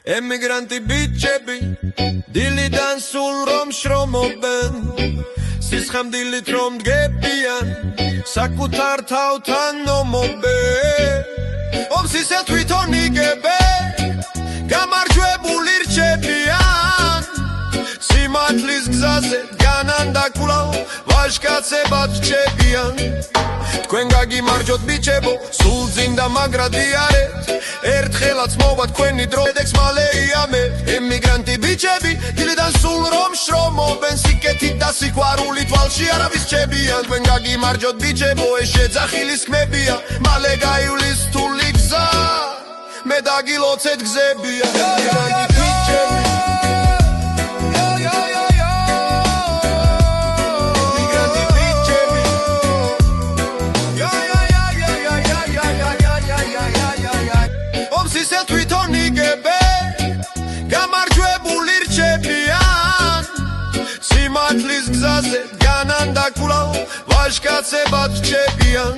ემიგრანტი ბიჭები დილიდან სულ რომ შრომობენ სისხამდილით რომ დგებიან საკუთარ თავთან ნომობენ ომსისე თვითონ იგებენ გამარჯვებული რჩებიან სიმართლის გზაზე დგანან და კვლავ ვაჟკაცებად რჩებიან თქვენ გაგიმარჯვოთ ბიჭებო სულ წინ და მაგრადიარეთ ერთხელაც მოვა თქვენი დრო დედექს მალე იამეთ ემიგრანტი ბიჭები დილიდან სულ რომ შრომობენ სიკეთით და სიყვარულით ვალში არავის რჩებიან თქვენ გაგიმარჯვოთ ბიჭებო ეს შეძახილის ხმებია მალე გაივლის რთული გზა მე დაგილოცეთ გზებია ემიგრანტი ბიჭები ისე თვითონ იგებენ გამარჯვებული რჩებიან სიმართლის გზაზე დგანან და კვლავ ვაჟკაცებად რჩებიან